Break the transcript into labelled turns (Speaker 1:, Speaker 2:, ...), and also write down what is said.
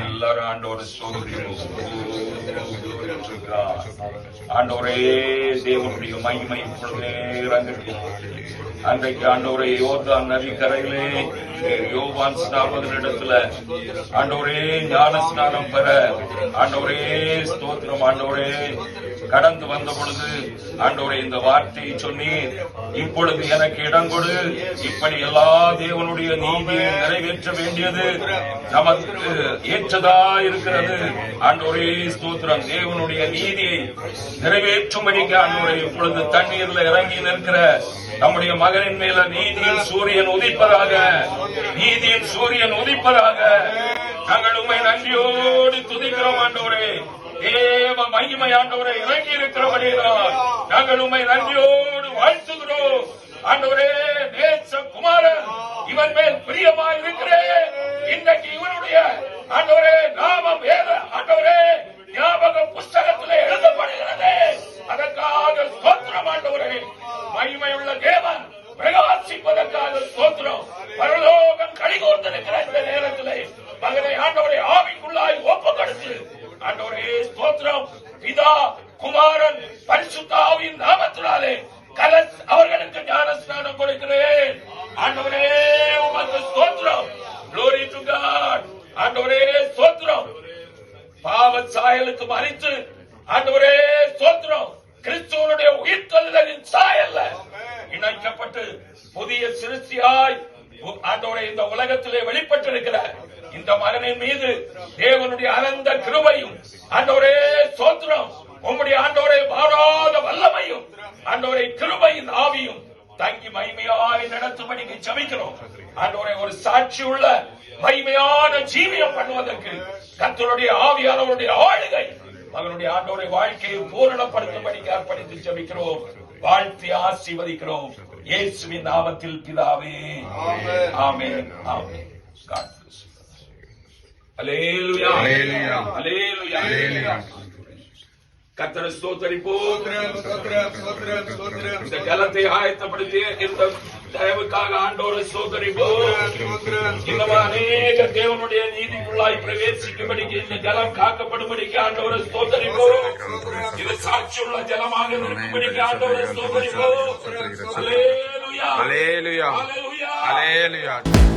Speaker 1: எல்லாரும் ஆண்டோட ஆண்டவரே தேவனுடைய மகிமை இப்பொழுதே இறங்கட்டும். அன்றைக்கு ஆண்டவரே யோர்தான் நதி கரையிலே யோவான் ஸ்நாபகனிடத்துல ஆண்டவரே ஞான ஸ்நானம் பெற ஆண்டவரே ஸ்தோத்திரம் ஆண்டவரே கடந்து வந்த பொழுது ஆண்டவரே இந்த வார்த்தையை சொன்னி இப்பொழுது எனக்கு இடம் கொடு, இப்படி எல்லா தேவனுடைய நீதியை நிறைவேற்ற வேண்டியது நமக்கு ஏற்றதா இருக்கிறது. ஆண்டவரே ஸ்தோத்திரம், தேவனுடைய நீதியை நிறைவேற்றும்படிக்கு ஆண்டவரே இப்பொழுது தண்ணீர்ல இறங்கி நிற்கிற நம்முடைய மகனின் மேல நீதியின் சூரியன் உதிப்பதாக, நீதியின் சூரியன் உதிப்பதாக. நாங்கள் உண்மை நன்றியோடு துதிக்கிறோம் ஆண்டவரே. தேவ மகிமை ஆண்டவரை இறங்கி இருக்கிறபடிதான் நாங்கள் உண்மை நன்றியோடு வாழ்த்துகிறோம் ஆண்டவரே. நேச குமாரன் இவன் மேல் பிரியமாய் இருக்கிறேன். இன்றைக்கு இவனுடைய ஆண்டவரே நாமம் வேத ஆண்டவரே ஞாபக புஸ்தகத்தில் எழுதப்படுகிறது. அதற்காக ஸ்தோத்திரம் ஆண்டவரே. மகிமையுள்ள தேவன் பிரகாசிப்பதற்காக ஸ்தோத்திரம். பரலோகம் கலிகூர்ந்திருக்கிற இந்த நேரத்திலே மகனை ஆண்டவரை ஆவிக்குள்ளாய் ஒப்பு கொடுத்து ஆண்டவரே ஸ்தோத்திரம். பிதா குமாரன் பரிசுத்த ஆவியின் நாமத்தினாலே அவர்களுக்கு ஞான ஸ்நானம் கொடுக்கிறேன். ஆண்டவரே உமக்கு ஸ்தோத்திரம். Glory to God. ஆண்டவரே ஸ்தோத்திரம். பாவ சாயலுக்கு மறித்து ஆண்டவரே ஸ்தோத்திரம் கிறிஸ்துவனுடைய உயிர்த்தெழுதலின் சாயல்ல இணைக்கப்பட்டு புதிய சிருஷ்டியாய் ஆண்டவரே இந்த உலகத்திலே வெளிப்பட்டிருக்கிற இந்த மகனின் மீது தேவனுடைய அனந்த கிருபையும் ஆண்டவரே ஸ்தோத்திரம் உம்முடைய ஆண்டவரே மாறாத வல்லமையும் ஆண்டவரே கிருபையின் ஆவியும் தங்கி மகிமையாய் நடத்தும்படிக்கு ஜெபிக்கிறோம். ஆண்டவரே ஒரு சாட்சி உள்ள மகிமையான ஜீவியம் பண்ணுவதற்கு கர்த்தருடைய ஆவியானவருடைய ஆளுகை மகனுடைய ஆண்டவரை வாழ்க்கையை பூரணப்படுத்தும்படிக்கு அர்ப்பணித்து ஜெபிக்கிறோம். வாழ்த்தி ஆசீர்வதிக்கிறோம் இயேசுவின் நாமத்தில் பிதாவே. ஆமென். ஆமென். God bless you. Hallelujah. Hallelujah. Hallelujah. Hallelujah. கர்த்தரை ஸ்தோத்திரிப்போம். இந்த ஜலத்தை ஆயத்தப்படுத்தி இந்த தயவுக்காக ஆண்டவரை ஸ்தோத்திரிப்போம். இன்னும் அநேக தேவனுடைய நீதிக்குள்ளாய் பிரவேசிக்கும்படிக்கு இந்த ஜலம் காக்கப்படும்படிக்கு ஆண்டவரை ஸ்தோத்திரிப்போம். இது சாட்சியுள்ள ஜலமாக இருக்கும்படிக்கு ஆண்டவரை ஸ்தோத்திரிப்போம். Hallelujah. Hallelujah. Hallelujah. Hallelujah.